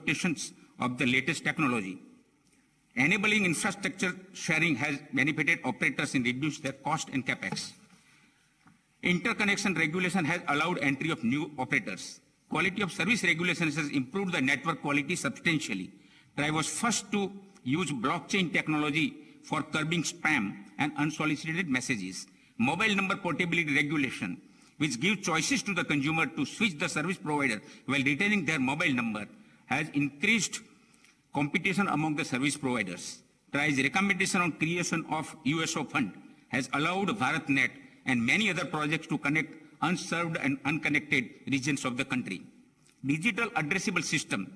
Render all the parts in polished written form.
adaptations of the latest technology. Enabling infrastructure sharing has benefited operators in reducing their cost and capex. Interconnection regulation has allowed entry of new operators. Quality of service regulations has improved the network quality substantially. TRAI was first to use blockchain technology for curbing spam and unsolicited messages. Mobile number portability regulation, which gives choices to the consumer to switch the service provider while retaining their mobile number, has increased competition among the service providers. TRAI's recommendation on creation of USO fund has allowed BharatNet and many other projects to connect unserved and unconnected regions of the country. Digital addressable system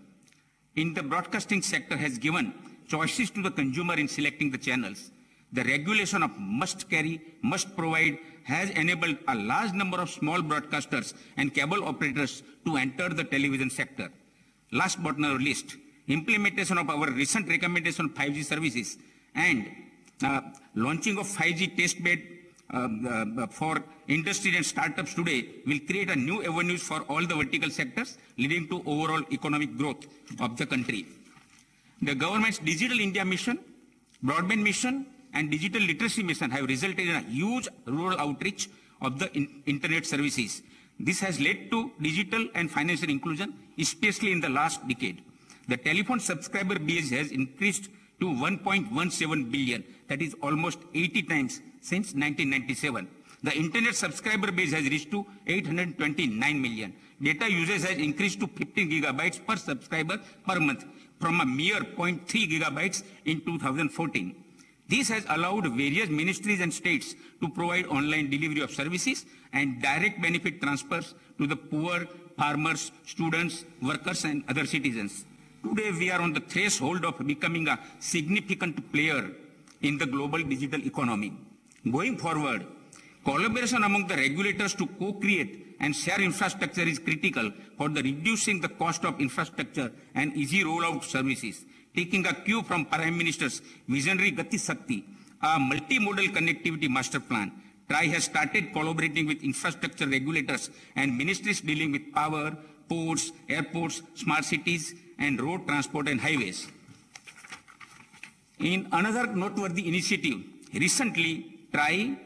in the broadcasting sector has given choices to the consumer in selecting the channels. The regulation of must carry, must provide has enabled a large number of small broadcasters and cable operators to enter the television sector. Last but not least, implementation of our recent recommendation of 5G services and launching of 5G testbed for industry and startups today will create a new avenues for all the vertical sectors, leading to overall economic growth of the country. The government's Digital India mission, broadband mission, and digital literacy mission have resulted in a huge rural outreach of the internet services. This has led to digital and financial inclusion, especially in the last decade. The telephone subscriber base has increased to 1.17 billion, that is almost 80 times since 1997. The internet subscriber base has reached to 829 million. Data usage has increased to 15 gigabytes per subscriber per month from a mere 0.3 gigabytes in 2014. This has allowed various ministries and states to provide online delivery of services and direct benefit transfers to the poor, farmers, students, workers, and other citizens. Today, we are on the threshold of becoming a significant player in the global digital economy. Going forward, collaboration among the regulators to co-create and share infrastructure is critical for the reducing the cost of infrastructure and easy rollout services. Taking a cue from Prime Minister's visionary Gati Shakti, a multimodal connectivity master plan, TRAI has started collaborating with infrastructure regulators and ministries dealing with power, ports, airports, smart cities, and road transport and highways. In another noteworthy initiative, recently TRAI,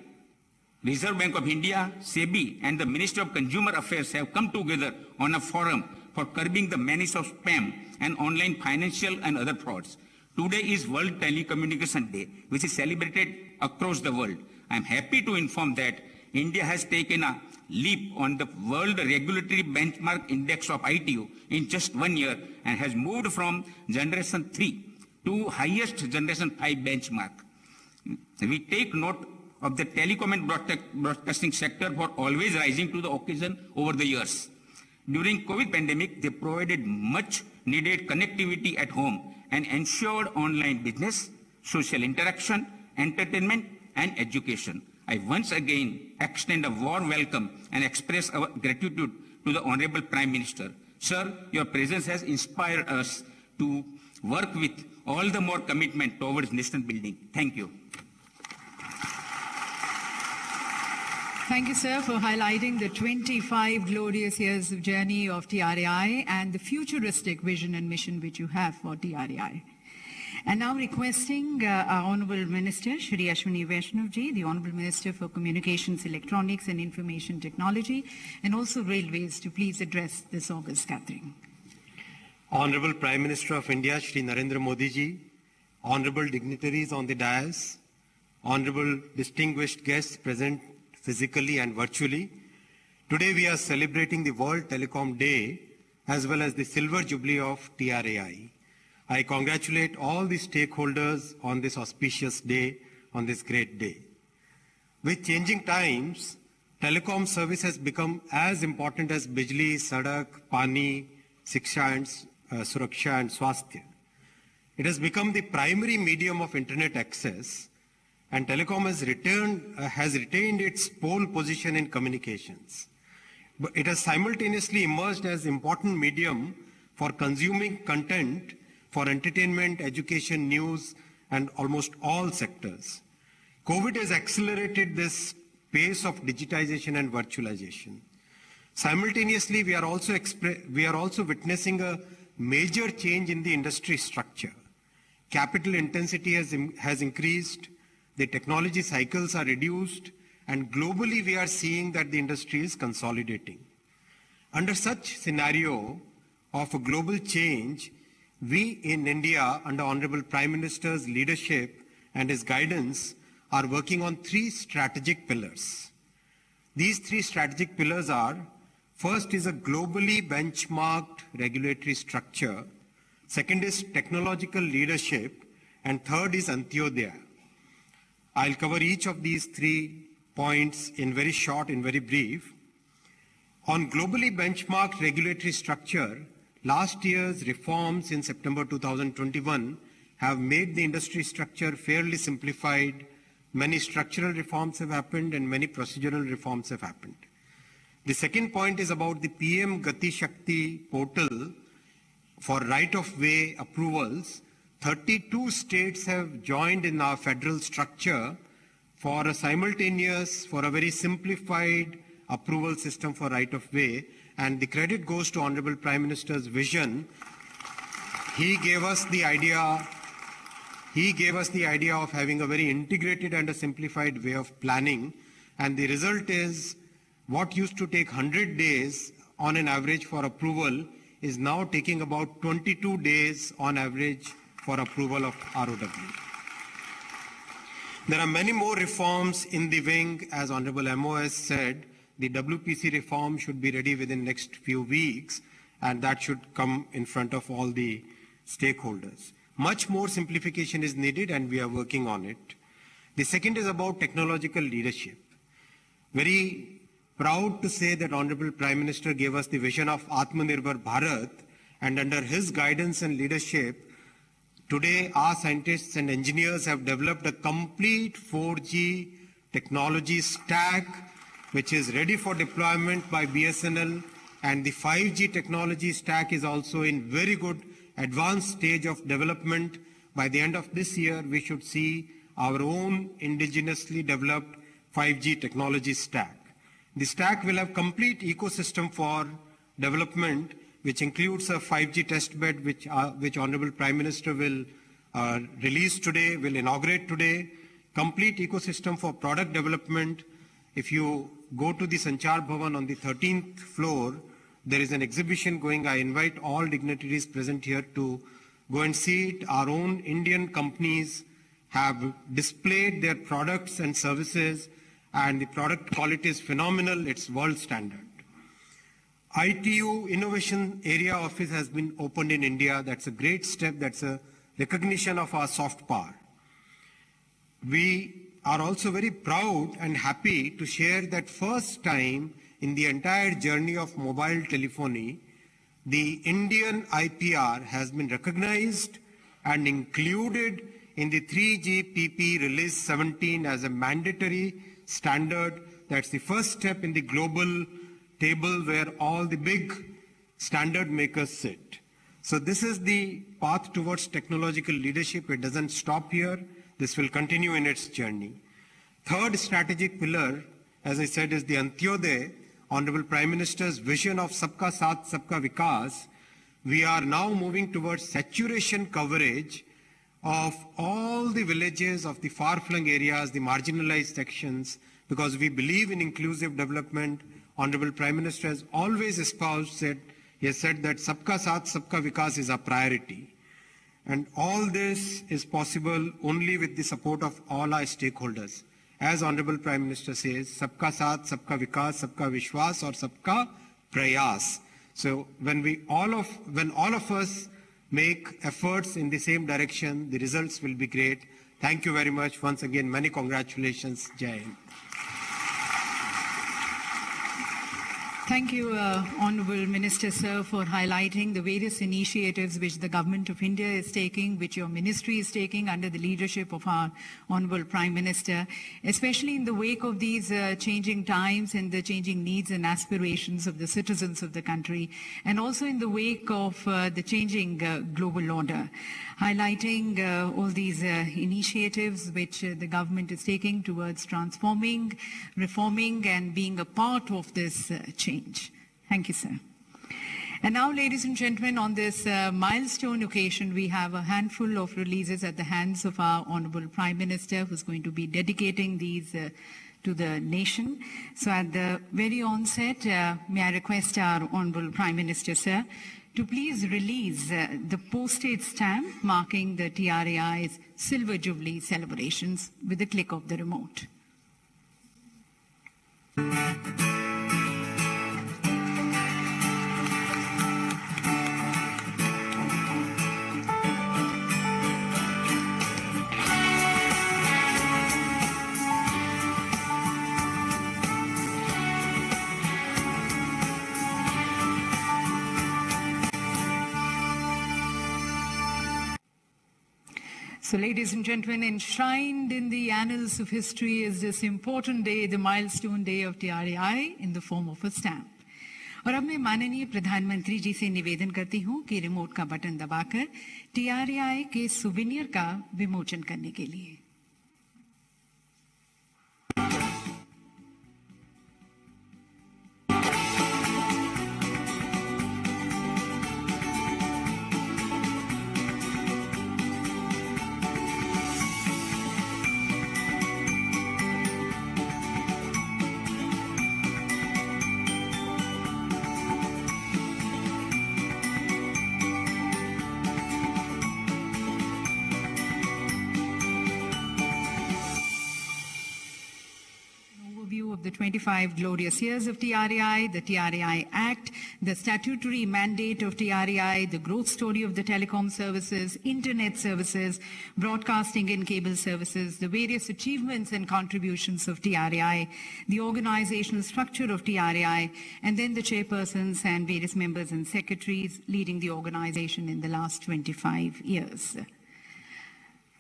Reserve Bank of India, SEBI, and the Ministry of Consumer Affairs have come together on a forum for curbing the menace of spam and online financial and other frauds. Today is World Telecommunication Day, which is celebrated across the world. I am happy to inform that India has taken a leap on the World Regulatory Benchmark Index of ITU in just 1 year and has moved from Generation 3 to highest Generation 5 benchmark. We take note of the telecom and broadcasting sector for always rising to the occasion over the years. During COVID pandemic, they provided much needed connectivity at home and ensured online business, social interaction, entertainment, and education. I once again extend a warm welcome and express our gratitude to the Honorable Prime Minister. Sir, your presence has inspired us to work with all the more commitment towards nation building. Thank you. Thank you, sir, for highlighting the 25 glorious years of journey of TRAI and the futuristic vision and mission which you have for TRAI. And now requesting our Honourable Minister, Shri Ashwini Vaishnav Ji, the Honourable Minister for Communications, Electronics and Information Technology, and also Railways, to please address this august gathering. Honourable Prime Minister of India, Shri Narendra Modi Ji, Honourable dignitaries on the dais, Honourable distinguished guests present physically and virtually. Today we are celebrating the World Telecom Day as well as the Silver Jubilee of TRAI. I congratulate all the stakeholders on this auspicious day, on this great day. With changing times, telecom service has become as important as Bijli, Sadak, Pani, Siksha and Suraksha and Swasthya. It has become the primary medium of internet access, and telecom has retained its pole position in communications. But it has simultaneously emerged as important medium for consuming content for entertainment, education, news, and almost all sectors. COVID has accelerated this pace of digitization and virtualization. Simultaneously, we are also witnessing a major change in the industry structure. Capital intensity has increased, the technology cycles are reduced, and globally we are seeing that the industry is consolidating. Under such scenario of a global change, we in India, under Honorable Prime Minister's leadership and his guidance, are working on 3 strategic pillars. These 3 strategic pillars are: first is a globally benchmarked regulatory structure, second is technological leadership, and third is Antyodaya. I'll cover each of these 3 points in very short, in very brief. On globally benchmarked regulatory structure, last year's reforms in September 2021 have made the industry structure fairly simplified. Many structural reforms have happened and many procedural reforms have happened. The second point is about the PM Gati Shakti portal for right-of-way approvals. 32 states have joined in our federal structure for a very simplified approval system for right-of-way, and the credit goes to Honorable Prime Minister's vision. He gave us the idea of having a very integrated and a simplified way of planning, and the result is what used to take 100 days on an average for approval is now taking about 22 days on average for approval of ROW. There are many more reforms in the wing. As Honorable MOS said, the WPC reform should be ready within the next few weeks, and that should come in front of all the stakeholders. Much more simplification is needed, and we are working on it. The second is about technological leadership. Very proud to say that Honorable Prime Minister gave us the vision of Atmanirbhar Bharat, and under his guidance and leadership, today our scientists and engineers have developed a complete 4G technology stack which is ready for deployment by BSNL, and the 5G technology stack is also in very good advanced stage of development. By the end of this year, we should see our own indigenously developed 5G technology stack. The stack will have complete ecosystem for development, which includes a 5G test bed, which Honorable Prime Minister will release today, will inaugurate today, complete ecosystem for product development. If you go to the Sanchar Bhavan on the 13th floor, there is an exhibition going. I invite all dignitaries present here to go and see it. Our own Indian companies have displayed their products and services, and the product quality is phenomenal. It's world standard. ITU Innovation Area Office has been opened in India. That's a great step. That's a recognition of our soft power. We are also very proud and happy to share that first time in the entire journey of mobile telephony, the Indian IPR has been recognized and included in the 3GPP Release 17 as a mandatory standard. That's the first step in the global table where all the big standard makers sit. So this is the path towards technological leadership. It doesn't stop here. This will continue in its journey. Third strategic pillar, as I said, is the Antyodaya, Honorable Prime Minister's vision of Sabka Saath, Sabka Vikas. We are now moving towards saturation coverage of all the villages of the far-flung areas, the marginalized sections, because we believe in inclusive development. Honorable Prime Minister has always espoused that he has said that Sabka Saath, Sabka Vikas is a priority. And all this is possible only with the support of all our stakeholders. As Honorable Prime Minister says, Sabka Saath, Sabka Vikas, Sabka Vishwas, or Sabka Prayas. So when all of us make efforts in the same direction, the results will be great. Thank you very much. Once again, many congratulations. Jai Hind. Thank you, Honourable Minister, sir, for highlighting the various initiatives which the Government of India is taking, which your ministry is taking under the leadership of our Honourable Prime Minister, especially in the wake of these changing times and the changing needs and aspirations of the citizens of the country, and also in the wake of the changing global order. Highlighting all these initiatives which the government is taking towards transforming, reforming, and being a part of this change. Thank you, sir. And now, ladies and gentlemen, on this milestone occasion, we have a handful of releases at the hands of our Honorable Prime Minister, who's going to be dedicating these to the nation. So at the very onset, may I request our Honorable Prime Minister, sir, to please release the postage stamp marking the TRAI's Silver Jubilee celebrations with the click of the remote. So, ladies and gentlemen, enshrined in the annals of history is this important day, the milestone day of TRAI in the form of a stamp. और अब मैं माननीय प्रधानमंत्री जी से निवेदन करती हूं कि रिमोट का बटन दबाकर TRAI के सुवेनियर का विमोचन करने के लिए। Of the 25 glorious years of TRAI, the TRAI Act, the statutory mandate of TRAI, the growth story of the telecom services, internet services, broadcasting and cable services, the various achievements and contributions of TRAI, the organizational structure of TRAI, and then the chairpersons and various members and secretaries leading the organization in the last 25 years.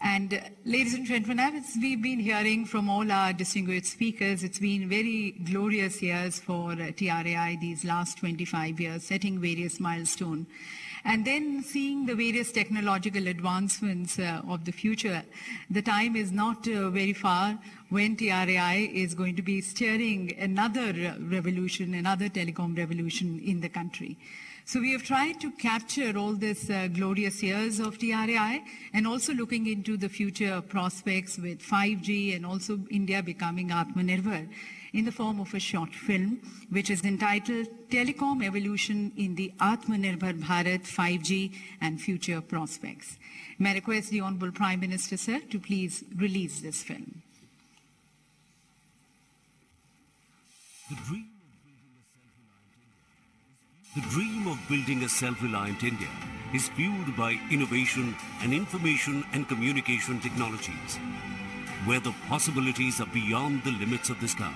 And ladies and gentlemen, as we've been hearing from all our distinguished speakers, it's been very glorious years for TRAI these last 25 years, setting various milestones. And then seeing the various technological advancements of the future, the time is not very far when TRAI is going to be steering another revolution, another telecom revolution in the country. So we have tried to capture all these glorious years of TRAI and also looking into the future prospects with 5G and also India becoming Atmanirbhar in the form of a short film, which is entitled Telecom Evolution in the Atmanirbhar Bharat 5G and Future Prospects. May I request the Honorable Prime Minister, sir, to please release this film. The dream of building a self-reliant India is fueled by innovation and information and communication technologies, where the possibilities are beyond the limits of the sky.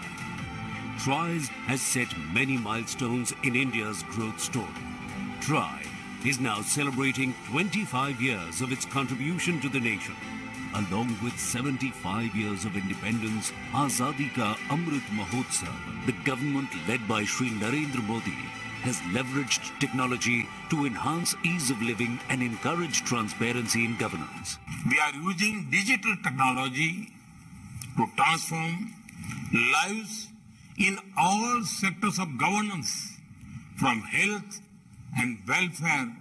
TRAI has set many milestones in India's growth story. TRAI is now celebrating 25 years of its contribution to the nation. Along with 75 years of independence, Azadi Ka Amrit Mahotsav, the government led by Shri Narendra Modi has leveraged technology to enhance ease of living and encourage transparency in governance. We are using digital technology to transform lives in all sectors of governance, from health and welfare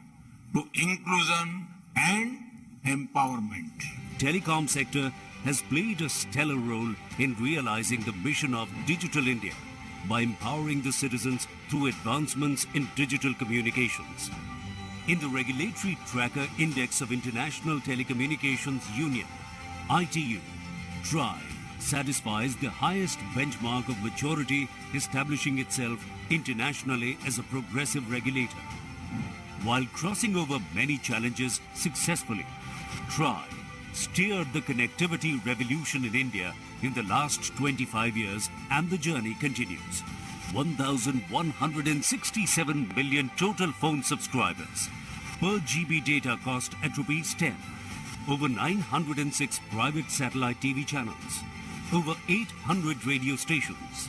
to inclusion and empowerment. Telecom sector has played a stellar role in realizing the mission of Digital India by empowering the citizens through advancements in digital communications. In the Regulatory Tracker Index of International Telecommunications Union, ITU, TRAI satisfies the highest benchmark of maturity, establishing itself internationally as a progressive regulator. While crossing over many challenges successfully, TRAI steered the connectivity revolution in India in the last 25 years, and the journey continues. 1,167 million total phone subscribers, per GB data cost at ₹10, over 906 private satellite TV channels, over 800 radio stations.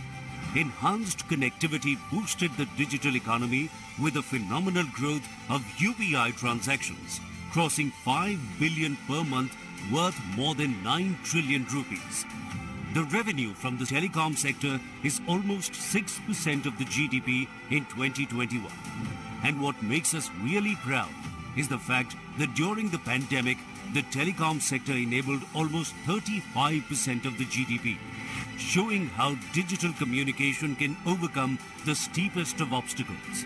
Enhanced connectivity boosted the digital economy with a phenomenal growth of UPI transactions, crossing 5 billion per month, worth more than 9 trillion rupees. The revenue from the telecom sector is almost 6% of the GDP in 2021. And what makes us really proud is the fact that during the pandemic, the telecom sector enabled almost 35% of the GDP, showing how digital communication can overcome the steepest of obstacles.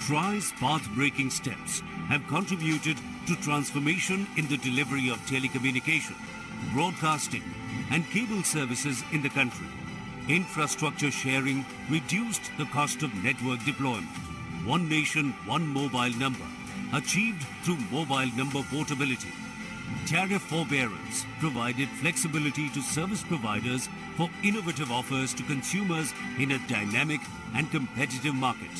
TRAI's path-breaking steps have contributed to transformation in the delivery of telecommunication, broadcasting, and cable services in the country. Infrastructure sharing reduced the cost of network deployment. One nation, one mobile number, achieved through mobile number portability. Tariff forbearance provided flexibility to service providers for innovative offers to consumers in a dynamic and competitive market.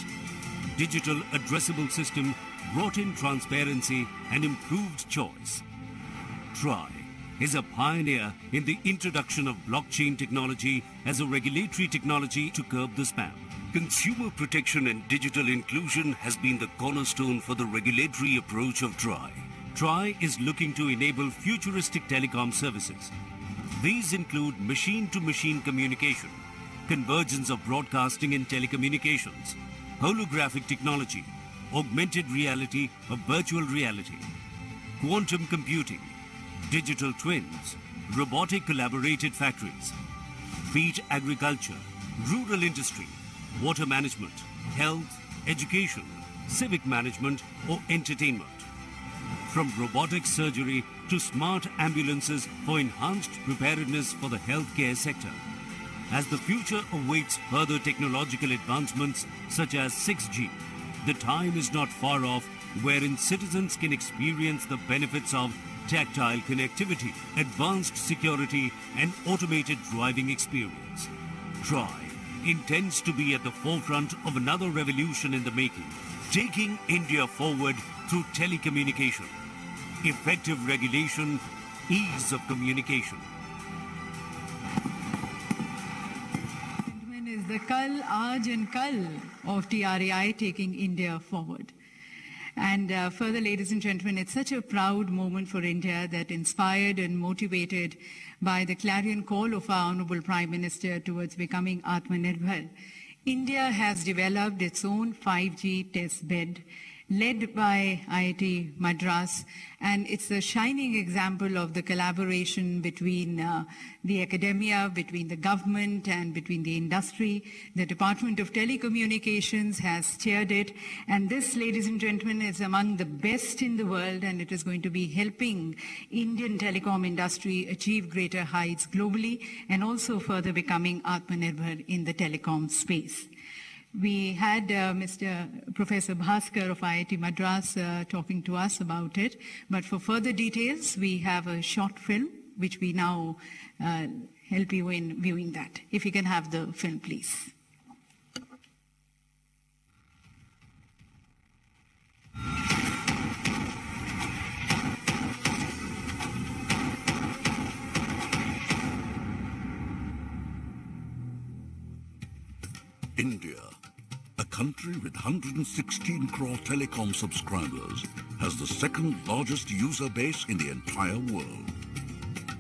Digital addressable system brought in transparency and improved choice. TRAI is a pioneer in the introduction of blockchain technology as a regulatory technology to curb the spam. Consumer protection and digital inclusion has been the cornerstone for the regulatory approach of TRAI. TRAI is looking to enable futuristic telecom services. These include machine-to-machine communication, convergence of broadcasting and telecommunications, holographic technology, augmented reality or virtual reality, quantum computing, digital twins, robotic collaborated factories, feed agriculture, rural industry, water management, health, education, civic management or entertainment. From robotic surgery to smart ambulances for enhanced preparedness for the healthcare sector. As the future awaits further technological advancements such as 6G, the time is not far off wherein citizens can experience the benefits of tactile connectivity, advanced security, and automated driving experience. TRAI intends to be at the forefront of another revolution in the making, taking India forward through telecommunication, effective regulation, ease of communication. Is the Kal, Aaj and Kal of TRAI taking India forward. And further, ladies and gentlemen, it's such a proud moment for India that, inspired and motivated by the clarion call of our Honorable Prime Minister towards becoming Atmanirbhar, India has developed its own 5G test bed, led by IIT Madras, and it's a shining example of the collaboration between the academia, between the government, and between the industry. The Department of Telecommunications has chaired it, and this, ladies and gentlemen, is among the best in the world, and it is going to be helping Indian telecom industry achieve greater heights globally and also further becoming Atmanirbhar in the telecom space. We had Professor Bhaskar of IIT Madras talking to us about it. But for further details, we have a short film, which we now help you in viewing that. If you can have the film, please. India, a country with 116 crore telecom subscribers, has the second largest user base in the entire world.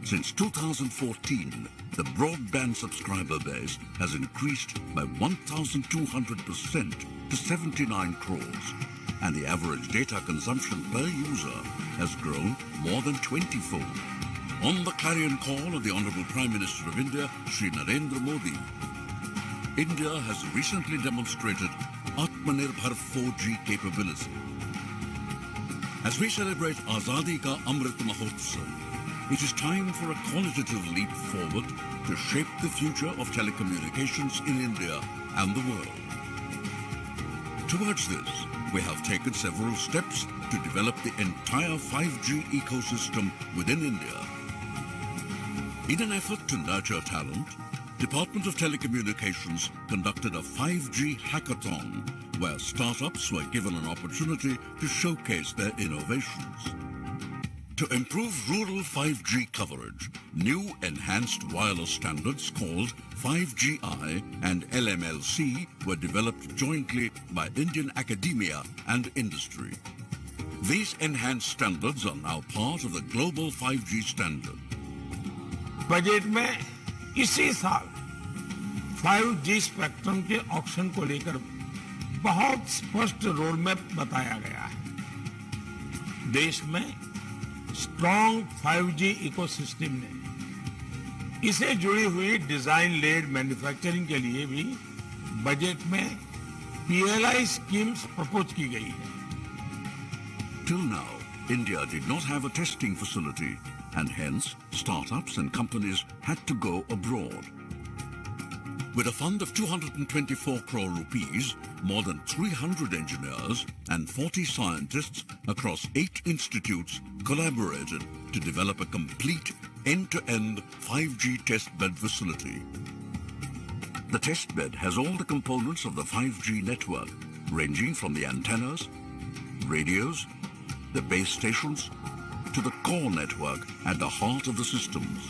Since 2014, the broadband subscriber base has increased by 1,200% to 79 crores, and the average data consumption per user has grown more than 20-fold. On the clarion call of the Honorable Prime Minister of India, Shri Narendra Modi, India has recently demonstrated Atmanirbhar 4G capability. As we celebrate Azadi Ka Amrit Mahotsav, it is time for a qualitative leap forward to shape the future of telecommunications in India and the world. Towards this, we have taken several steps to develop the entire 5G ecosystem within India. In an effort to nurture talent, Department of Telecommunications conducted a 5G hackathon where startups were given an opportunity to showcase their innovations. To improve rural 5G coverage, new enhanced wireless standards called 5GI and LMLC were developed jointly by Indian academia and industry. These enhanced standards are now part of the global 5G standard. Budget में इसी साल 5G spectrum के auction को लेकर बहुत स्पष्ट roadmap बताया गया है। देश में स्ट्रॉन्ग 5G इकोसिस्टम ने इसे जुड़ी हुई डिजाइन लेड मैन्युफैक्चरिंग के लिए भी बजट में PLI स्कीम्स प्रपोज की गई है। Till now, India did not have a testing facility, and hence startups and companies had to go abroad. With a fund of 224 crore rupees, more than 300 engineers and 40 scientists across 8 institutes collaborated to develop a complete end-to-end 5G testbed facility. The testbed has all the components of the 5G network, ranging from the antennas, radios, the base stations, to the core network at the heart of the systems.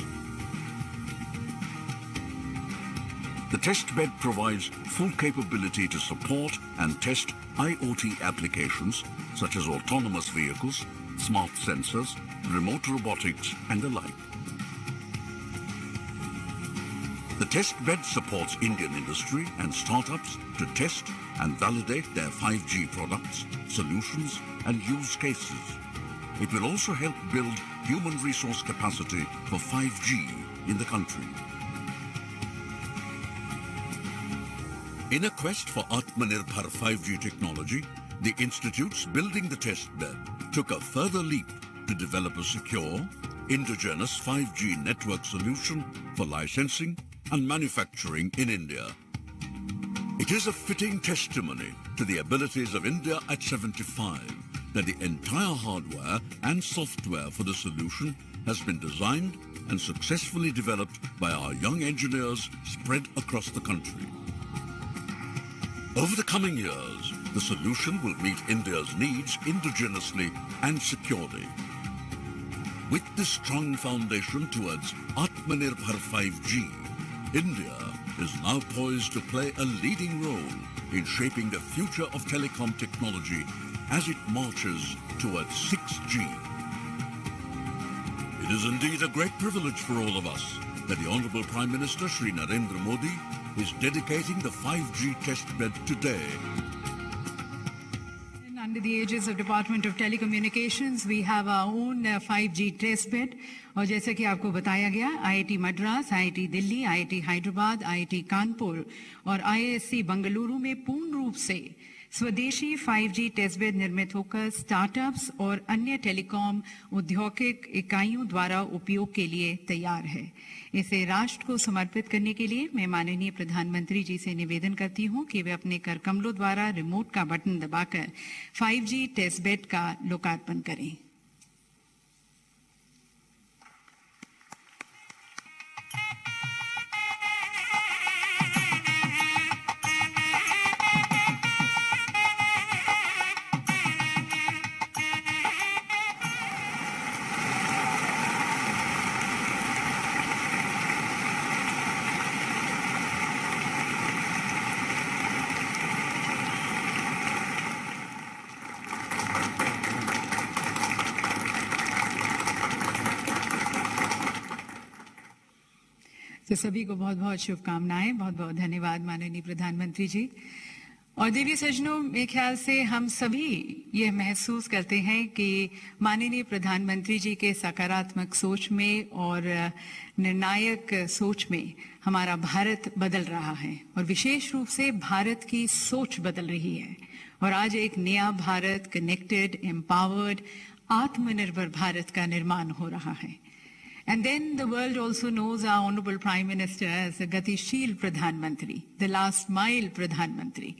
The testbed provides full capability to support and test IoT applications such as autonomous vehicles, smart sensors, remote robotics, and the like. The testbed supports Indian industry and startups to test and validate their 5G products, solutions, and use cases. It will also help build human resource capacity for 5G in the country. In a quest for Atmanirbhar 5G technology, the institutes building the testbed took a further leap to develop a secure, indigenous 5G network solution for licensing and manufacturing in India. It is a fitting testimony to the abilities of India at 75 that the entire hardware and software for the solution has been designed and successfully developed by our young engineers spread across the country. Over the coming years, the solution will meet India's needs indigenously and securely. With this strong foundation towards Atmanirbhar 5G, India is now poised to play a leading role in shaping the future of telecom technology as it marches towards 6G. It is indeed a great privilege for all of us that the Honorable Prime Minister Shri Narendra Modi is dedicating the 5G testbed today. Under the aegis of Department of Telecommunications, we have our own 5G testbed. और जैसे कि आपको बताया गया, IIT Madras, IIT Delhi, IIT Hyderabad, IIT Kanpur और IISc Bengaluru में पूर्ण रूप से स्वदेशी 5G टेस्टबेड निर्मित होकर स्टार्टअप्स और अन्य टेलीकॉम औद्योगिक इकाइयों द्वारा उपयोग के लिए तैयार है। इसे राष्ट्र को समर्पित करने के लिए मैं माननीय प्रधानमंत्री जी से निवेदन करती हूं कि वे अपने कर कमलों द्वारा रिमोट का बटन दबाकर 5G टेस्टबेड का लोकार्पण करें। तो सभी को बहुत बहुत शुभकामनाएं, बहुत बहुत धन्यवाद माननीय प्रधानमंत्री जी। और देवी सज्जनों, मेरे ख्याल से हम सभी ये महसूस करते हैं कि माननीय प्रधानमंत्री जी के सकारात्मक सोच में और निर्णायक सोच में हमारा भारत बदल रहा है और विशेष रूप से भारत की सोच बदल रही है और आज एक नया भारत, कनेक्टेड, एम्पावर्ड, आत्मनिर्भर भारत का निर्माण हो रहा है। And then the world also knows our Honorable Prime Minister as a Gatishil Pradhan Mantri, the last mile Pradhan Mantri.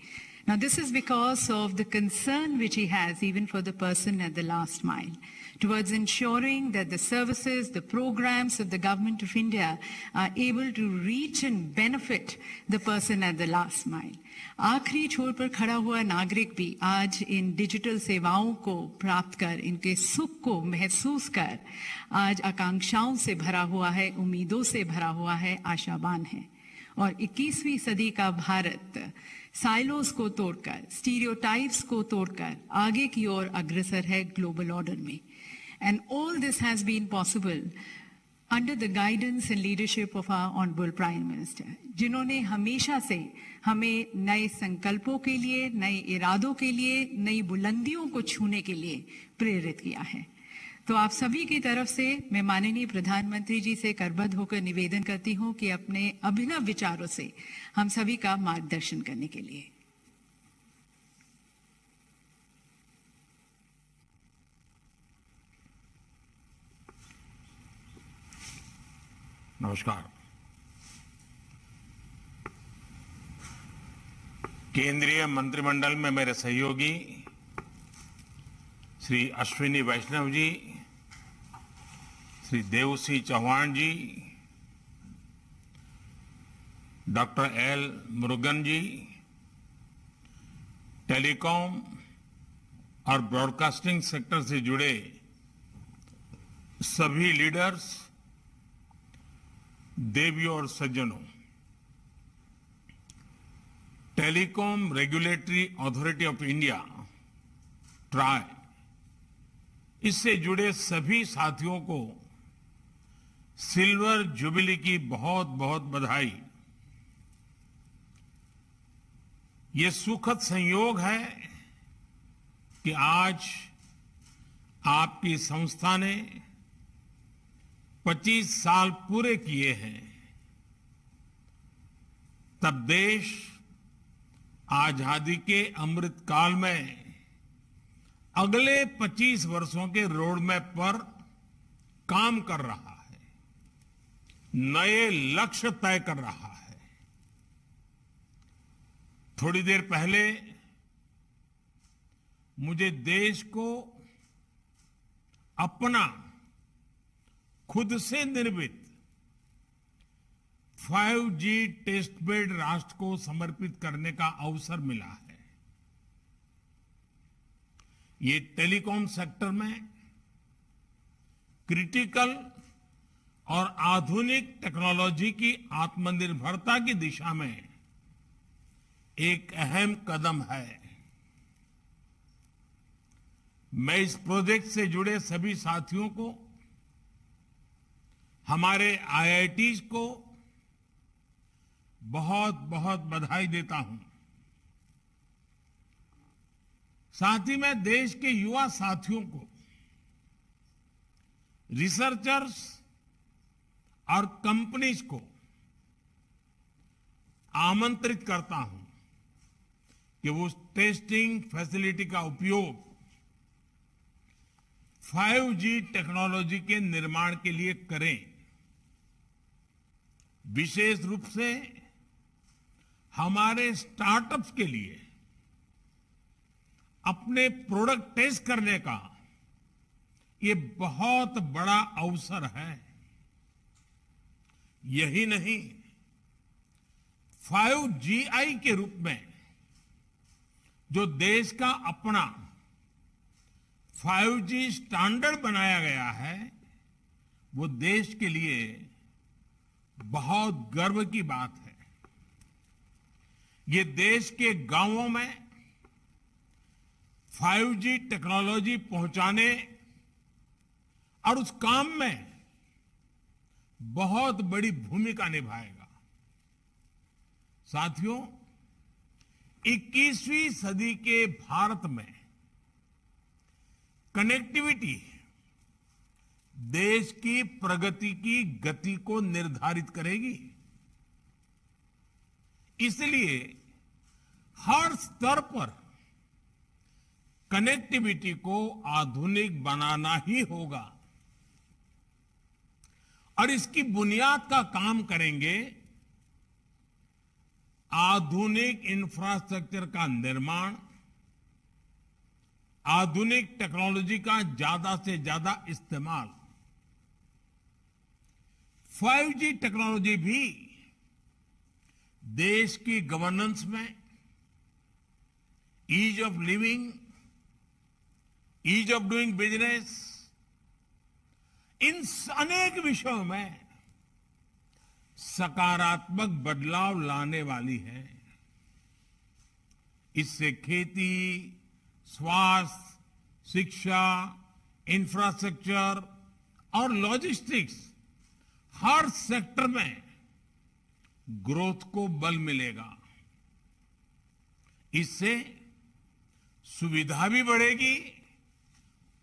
Now this is because of the concern which he has even for the person at the last mile, towards ensuring that the services, the programs of the government of India are able to reach and benefit the person at the last mile. आखिरी छोर पर खड़ा हुआ नागरिक भी आज इन digital सेवाओं को प्राप्त कर, इनके सुख को महसूस कर आज आकांक्षाओं से भरा हुआ है, उम्मीदों से भरा हुआ है, आशावान है। और 21वीं सदी का भारत साइलोस को तोड़कर, स्टीरियोटाइप्स को तोड़कर आगे की ओर अग्रसर है ग्लोबल ऑर्डर में। And all this has been possible under the guidance and leadership of our Honorable Prime Minister, जिन्होंने हमेशा से हमें नए संकल्पों के लिए, नए इरादों के लिए, नई बुलंदियों को छूने के लिए प्रेरित किया है। तो आप सभी की तरफ से मैं माननीय प्रधानमंत्री जी से करबद्ध होकर निवेदन करती हूं कि अपने अभिनव विचारों से हम सभी का मार्गदर्शन करने के लिए। नमस्कार। केंद्रीय मंत्रिमंडल में मेरे सहयोगी श्री अश्विनी वैष्णव जी, श्री देवसी चौहान जी, डॉक्टर एल मुरुगन जी, टेलीकॉम और ब्रॉडकास्टिंग सेक्टर से जुड़े सभी लीडर्स, देवियों और सज्जनों, telecom regulatory authority of India try, इससे जुड़े सभी साथियों को सिल्वर जुबिली की बहुत बहुत बधाई। ये सुखद संयोग है कि आज आपकी संस्था ने 25 साल पूरे किए हैं। तब देश आजादी के अमृत काल में अगले 25 वर्षों के रोड मैप पर काम कर रहा है, नए लक्ष्य तय कर रहा है। थोड़ी देर पहले मुझे देश को अपना खुद से निर्मित 5G टेस्ट बेड राष्ट्र को समर्पित करने का अवसर मिला है। ये टेलीकॉम सेक्टर में क्रिटिकल और आधुनिक टेक्नोलॉजी की आत्मनिर्भरता की दिशा में एक अहम कदम है। मैं इस प्रोजेक्ट से जुड़े सभी साथियों को, हमारे IITs को बहुत बहुत बधाई देता हूं। साथ ही मैं देश के युवा साथियों को, रिसर्चर्स और कंपनीज को आमंत्रित करता हूं कि वो टेस्टिंग फैसिलिटी का उपयोग 5G टेक्नोलॉजी के निर्माण के लिए करें। विशेष रूप से हमारे स्टार्टअप्स के लिए अपने प्रोडक्ट टेस्ट करने का ये बहुत बड़ा अवसर है। यही नहीं, 5GI के रूप में जो देश का अपना 5G स्टैंडर्ड बनाया गया है, वो देश के लिए बहुत गर्व की बात है। ये देश के गांवों में 5G टेक्नोलॉजी पहुंचाने और उस काम में बहुत बड़ी भूमिका निभाएगा। साथियों, 21वीं सदी के भारत में कनेक्टिविटी देश की प्रगति की गति को निर्धारित करेगी। इसलिए हर स्तर पर कनेक्टिविटी को आधुनिक बनाना ही होगा और इसकी बुनियाद का काम करेंगे आधुनिक इंफ्रास्ट्रक्चर का निर्माण, आधुनिक टेक्नोलॉजी का ज्यादा से ज्यादा इस्तेमाल। 5G टेक्नोलॉजी भी देश की गवर्नेंस में, ease of living, ease of doing business, इन अनेक विषयों में सकारात्मक बदलाव लाने वाली है। इससे खेती, स्वास्थ्य, शिक्षा, इंफ्रास्ट्रक्चर और लॉजिस्टिक्स हर सेक्टर में ग्रोथ को बल मिलेगा। इससे सुविधा भी बढ़ेगी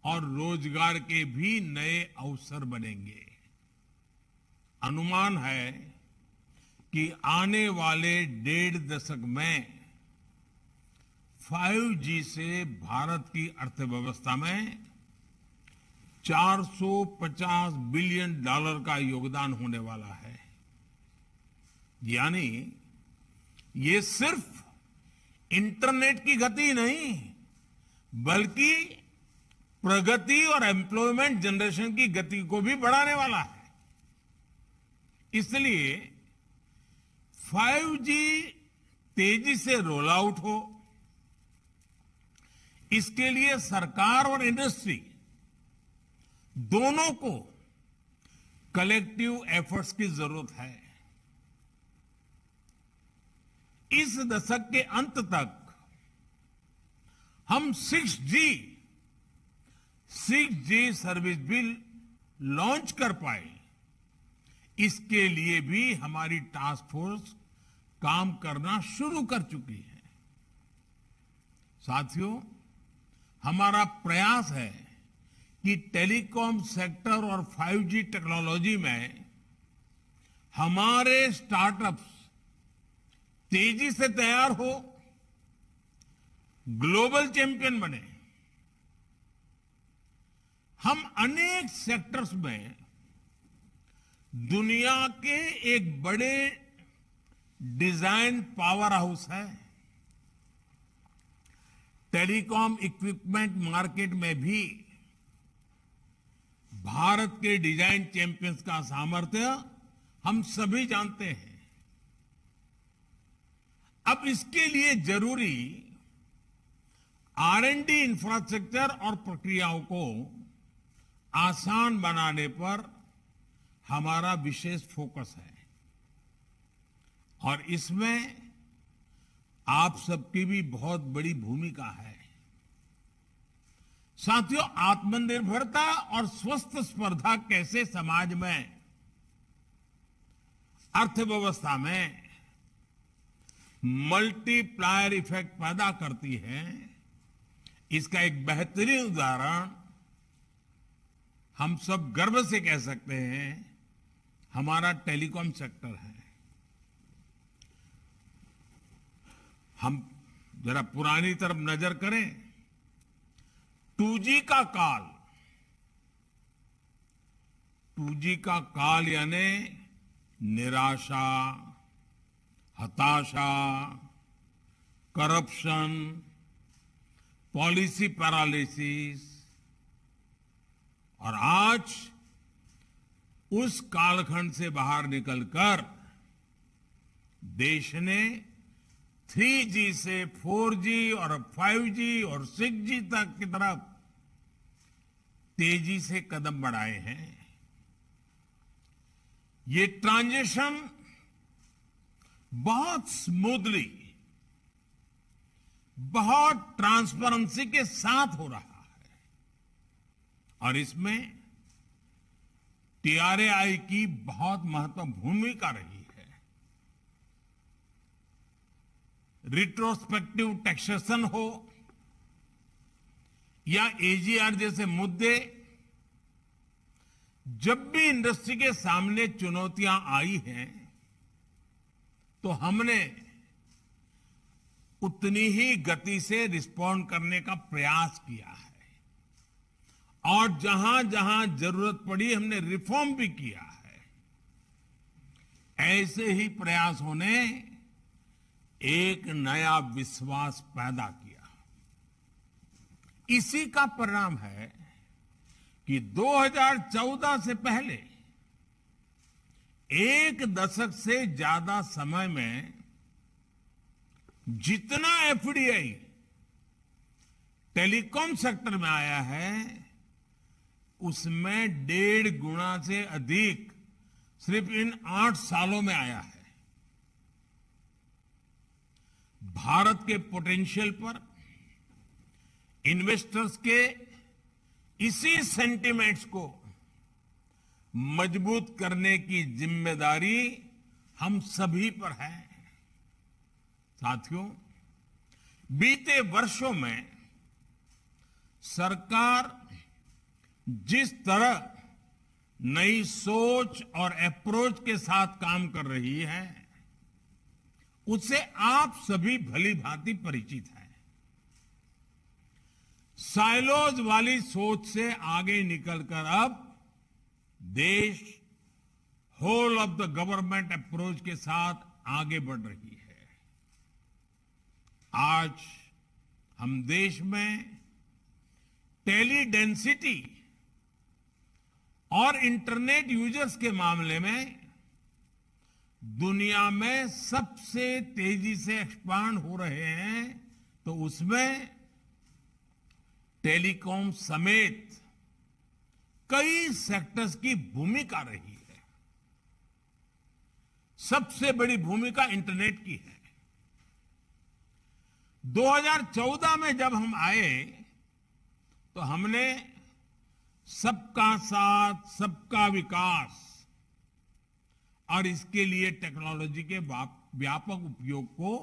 और रोजगार के भी नए अवसर बनेंगे। अनुमान है कि आने वाले 1.5 दशक में 5G से भारत की अर्थव्यवस्था में $450 बिलियन का योगदान होने वाला है। यानी ये सिर्फ इंटरनेट की गति नहीं, बल्कि प्रगति और एम्प्लॉयमेंट जनरेशन की गति को भी बढ़ाने वाला है। इसलिए 5G तेजी से रोल आउट हो, इसके लिए सरकार और इंडस्ट्री दोनों को कलेक्टिव एफर्ट्स की जरूरत है। इस दशक के अंत तक हम 6G सर्विस भी लॉन्च कर पाए, इसके लिए भी हमारी टास्क फोर्स काम करना शुरू कर चुकी है। साथियों, हमारा प्रयास है कि टेलीकॉम सेक्टर और 5G टेक्नोलॉजी में हमारे स्टार्टअप्स तेजी से तैयार हो, ग्लोबल चैंपियन बने। हम अनेक सेक्टर्स में दुनिया के एक बड़े डिजाइन पावर हाउस है। टेलीकॉम इक्विपमेंट मार्केट में भी भारत के डिजाइन चैंपियंस का सामर्थ्य हम सभी जानते हैं। अब इसके लिए जरूरी R&D इंफ्रास्ट्रक्चर और प्रक्रियाओं को आसान बनाने पर हमारा विशेष फोकस है और इसमें आप सबकी भी बहुत बड़ी भूमिका है। साथियों, आत्मनिर्भरता और स्वस्थ स्पर्धा कैसे समाज में, अर्थव्यवस्था में मल्टीप्लायर इफेक्ट पैदा करती है, इसका एक बेहतरीन उदाहरण हम सब गर्व से कह सकते हैं, हमारा टेलीकॉम सेक्टर है। हम जरा पुरानी तरफ नजर करें, 2G का काल, 2G का काल यानी निराशा, हताशा, करप्शन, पॉलिसी पैरालिसिस, और आज उस कालखंड से बाहर निकलकर देश ने 3G से 4G और 5G और 6G तक की तरफ तेजी से कदम बढ़ाए हैं। ये ट्रांजिशन बहुत स्मूथली, बहुत ट्रांसपेरेंसी के साथ हो रहा है और इसमें TRAI की बहुत महत्वपूर्ण भूमिका रही है। रिट्रोस्पेक्टिव टैक्सेशन हो या AGR जैसे मुद्दे, जब भी इंडस्ट्री के सामने चुनौतियां आई हैं, तो हमने उतनी ही गति से रिस्पॉन्ड करने का प्रयास किया है और जहां जहां जरूरत पड़ी हमने रिफॉर्म भी किया है। ऐसे ही प्रयासों ने एक नया विश्वास पैदा किया। इसी का परिणाम है कि 2014 से पहले एक दशक से ज्यादा समय में जितना FDI टेलीकॉम सेक्टर में आया है, उसमें 1.5 गुना से अधिक सिर्फ इन 8 सालों में आया है। भारत के पोटेंशियल पर इन्वेस्टर्स के इसी सेंटिमेंट्स को मजबूत करने की जिम्मेदारी हम सभी पर है। साथियों, बीते वर्षों में सरकार जिस तरह नई सोच और अप्रोच के साथ काम कर रही है, उससे आप सभी भली भांति परिचित हैं। साइलोज वाली सोच से आगे निकलकर अब देश whole of the government approach के साथ आगे बढ़ रही है। आज हम देश में टेली डेंसिटी और इंटरनेट यूजर्स के मामले में दुनिया में सबसे तेजी से एक्सपांड हो रहे हैं, तो उसमें टेलीकॉम समेत कई सेक्टर्स की भूमिका रही है। सबसे बड़ी भूमिका इंटरनेट की है। 2014 में जब हम आए तो हमने सबका साथ, सबका विकास और इसके लिए टेक्नोलॉजी के व्यापक उपयोग को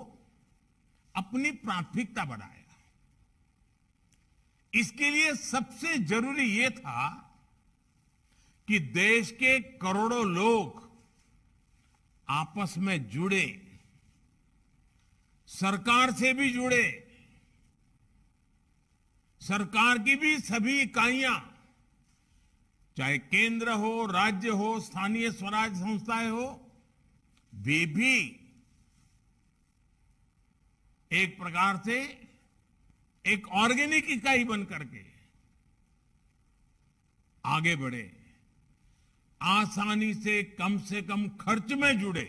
अपनी प्राथमिकता बनाया। इसके लिए सबसे जरूरी यह था कि देश के करोड़ों लोग आपस में जुड़े, सरकार से भी जुड़े, सरकार की भी सभी इकाइयां, चाहे केंद्र हो, राज्य हो, स्थानीय स्वराज संस्थाएं हो, वे भी एक प्रकार से एक ऑर्गेनिक इकाई बन करके आगे बढ़े, आसानी से कम खर्च में जुड़े,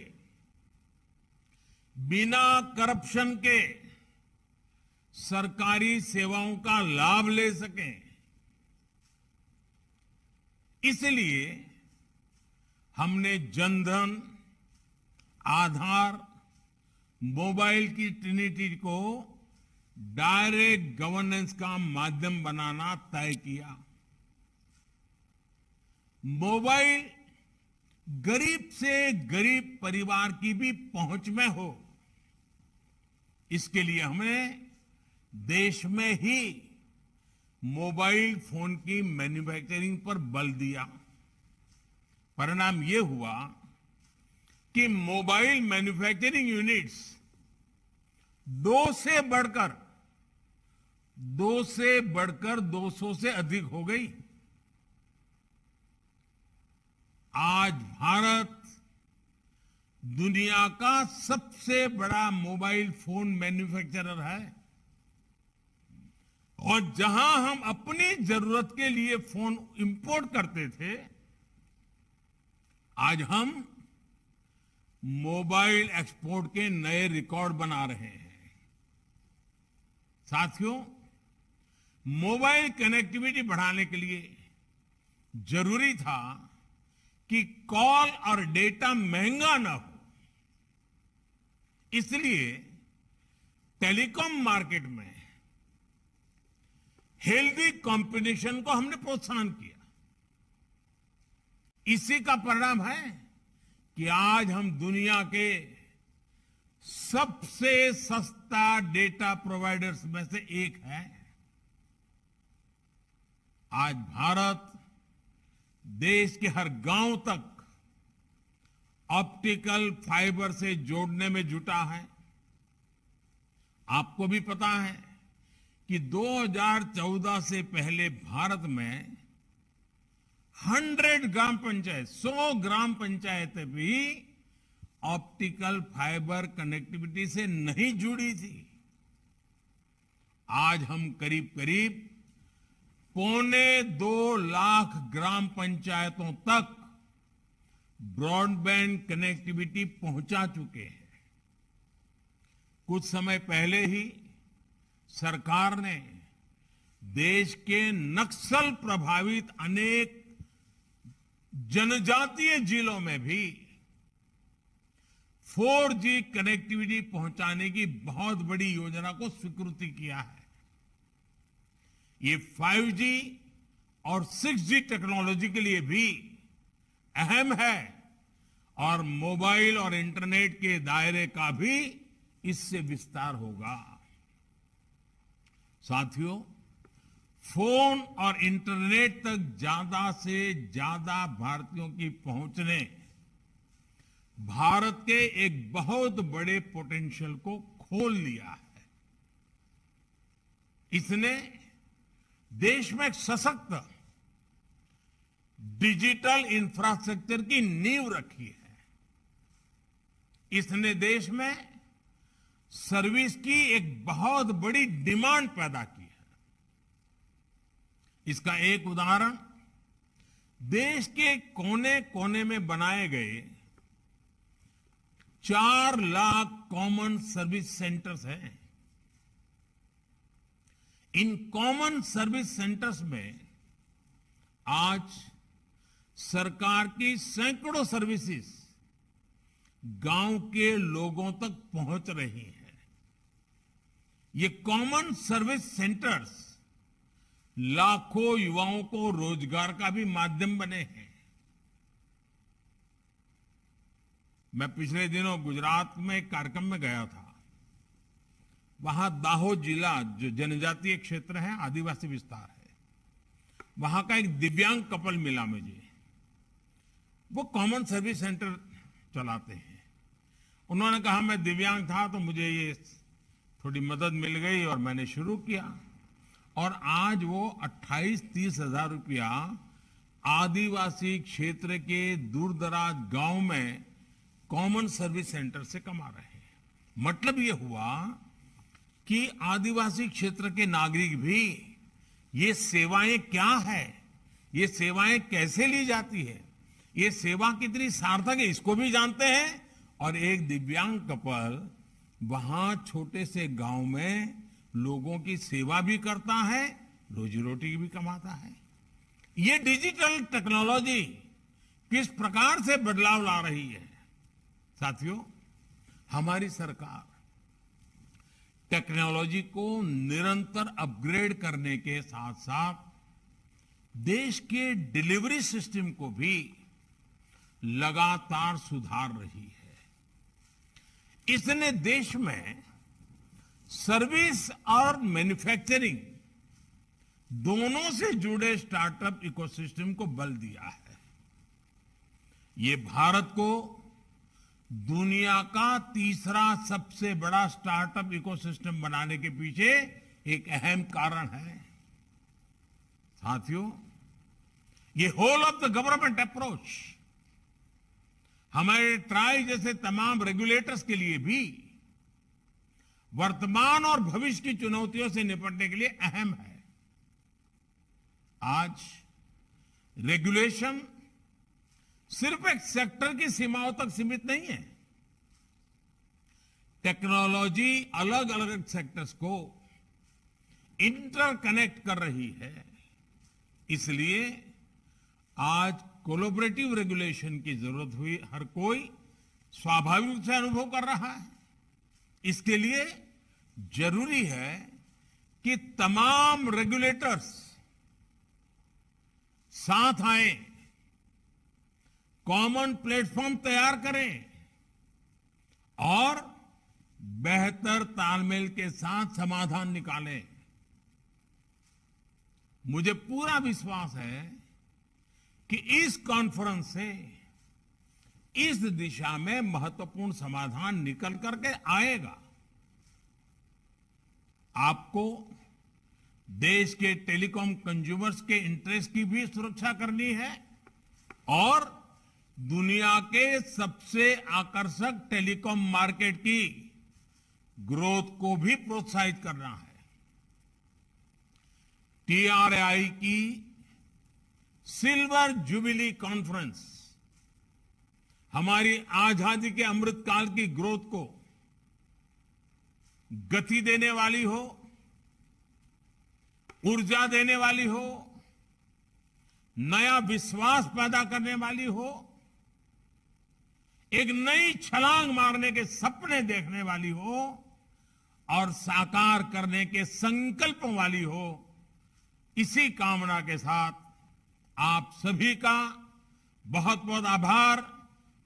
बिना करप्शन के सरकारी सेवाओं का लाभ ले सकें। इसलिए हमने जनधन, आधार, मोबाइल की ट्रिनिटी को डायरेक्ट गवर्नेंस का माध्यम बनाना तय किया। मोबाइल गरीब से गरीब परिवार की भी पहुंच में हो, इसके लिए हमने देश में ही मोबाइल फोन की मैन्युफैक्चरिंग पर बल दिया। परिणाम यह हुआ कि मोबाइल मैन्युफैक्चरिंग यूनिट्स 2 से बढ़कर 200 से अधिक हो गई। आज भारत दुनिया का सबसे बड़ा मोबाइल फोन मैन्युफैक्चरर है, और जहां हम अपनी जरूरत के लिए फोन इंपोर्ट करते थे, आज हम मोबाइल एक्सपोर्ट के नए रिकॉर्ड बना रहे हैं। साथियों, मोबाइल कनेक्टिविटी बढ़ाने के लिए जरूरी था कि कॉल और डेटा महंगा ना हो। इसलिए टेलीकॉम मार्केट में हेल्दी कंपटीशन को हमने प्रोत्साहन किया। इसी का परिणाम है कि आज हम दुनिया के सबसे सस्ता डेटा प्रोवाइडर्स में से एक है। आज भारत देश के हर गांव तक ऑप्टिकल फाइबर से जोड़ने में जुटा है। आपको भी पता है कि 2014 से पहले भारत में 100 ग्राम पंचायतें भी ऑप्टिकल फाइबर कनेक्टिविटी से नहीं जुड़ी थी। आज हम करीब 2.25 लाख ग्राम पंचायतों तक ब्रॉडबैंड कनेक्टिविटी पहुंचा चुके हैं। कुछ समय पहले ही सरकार ने देश के नक्सल प्रभावित अनेक जनजातीय जिलों में भी 4G कनेक्टिविटी पहुंचाने की बहुत बड़ी योजना को स्वीकृति किया है। ये 5G और 6G टेक्नोलॉजी के लिए भी अहम है और मोबाइल और इंटरनेट के दायरे का भी इससे विस्तार होगा। साथियों, फोन और इंटरनेट तक ज्यादा से ज्यादा भारतीयों की पहुंच ने भारत के एक बहुत बड़े पोटेंशियल को खोल लिया है। इसने देश में एक सशक्त डिजिटल इंफ्रास्ट्रक्चर की नींव रखी है। इसने देश में सर्विस की एक बहुत बड़ी डिमांड पैदा की है। इसका एक उदाहरण देश के कोने कोने में बनाए गए 4 लाख कॉमन सर्विस सेंटर्स हैं। इन कॉमन सर्विस सेंटर्स में आज सरकार की सैकड़ों सर्विसेज गांव के लोगों तक पहुंच रही हैं। ये कॉमन सर्विस सेंटर्स लाखों युवाओं को रोजगार का भी माध्यम बने हैं। मैं पिछले दिनों गुजरात में एक कार्यक्रम में गया था। वहां दाहोद जिला जो जनजातीय क्षेत्र है, आदिवासी विस्तार है, वहां का एक दिव्यांग कपल मिला मुझे। वो कॉमन सर्विस सेंटर चलाते हैं। उन्होंने कहा मैं दिव्यांग था तो मुझे ये थोड़ी मदद मिल गई और मैंने शुरू किया, और आज वो 28-30 हजार रुपया आदिवासी क्षेत्र के दूर दराज गांव में कॉमन सर्विस सेंटर से कमा रहे हैं। मतलब ये हुआ कि आदिवासी क्षेत्र के नागरिक भी ये सेवाएं क्या है, ये सेवाएं कैसे ली जाती है, ये सेवा कितनी सार्थक है, इसको भी जानते हैं। और एक दिव्यांग कपल वहां छोटे से गांव में लोगों की सेवा भी करता है, रोजी रोटी भी कमाता है। ये डिजिटल टेक्नोलॉजी किस प्रकार से बदलाव ला रही है। साथियों, हमारी सरकार टेक्नोलॉजी को निरंतर अपग्रेड करने के साथ साथ देश के डिलीवरी सिस्टम को भी लगातार सुधार रही है। इसने देश में सर्विस और मैन्युफैक्चरिंग दोनों से जुड़े स्टार्टअप इकोसिस्टम को बल दिया है। ये भारत को दुनिया का तीसरा सबसे बड़ा स्टार्टअप इकोसिस्टम बनाने के पीछे एक अहम कारण है। साथियों, ये whole of the government approach हमारे ट्राई जैसे तमाम रेगुलेटर्स के लिए भी वर्तमान और भविष्य की चुनौतियों से निपटने के लिए अहम है। आज रेगुलेशन सिर्फ एक सेक्टर की सीमाओं तक सीमित नहीं है। टेक्नोलॉजी अलग अलग सेक्टर्स को इंटरकनेक्ट कर रही है। इसलिए आज कोलैबोरेटिव रेगुलेशन की जरूरत हुई हर कोई स्वाभाविक रूप से अनुभव कर रहा है। इसके लिए जरूरी है कि तमाम रेगुलेटर्स साथ आए, कॉमन प्लेटफॉर्म तैयार करें और बेहतर तालमेल के साथ समाधान निकालें। मुझे पूरा विश्वास है कि इस कॉन्फ्रेंस से इस दिशा में महत्वपूर्ण समाधान निकल करके आएगा। आपको देश के टेलीकॉम कंज्यूमर्स के इंटरेस्ट की भी सुरक्षा करनी है और दुनिया के सबसे आकर्षक टेलीकॉम मार्केट की ग्रोथ को भी प्रोत्साहित करना है। टीआरआई की सिल्वर जुबिली कॉन्फ्रेंस हमारी आजादी के अमृतकाल की ग्रोथ को गति देने वाली हो, ऊर्जा देने वाली हो, नया विश्वास पैदा करने वाली हो, एक नई छलांग मारने के सपने देखने वाली हो और साकार करने के संकल्प वाली हो। इसी कामना के साथ आप सभी का बहुत बहुत आभार।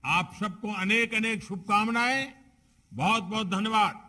आप सबको अनेक अनेक शुभकामनाएं। बहुत बहुत धन्यवाद।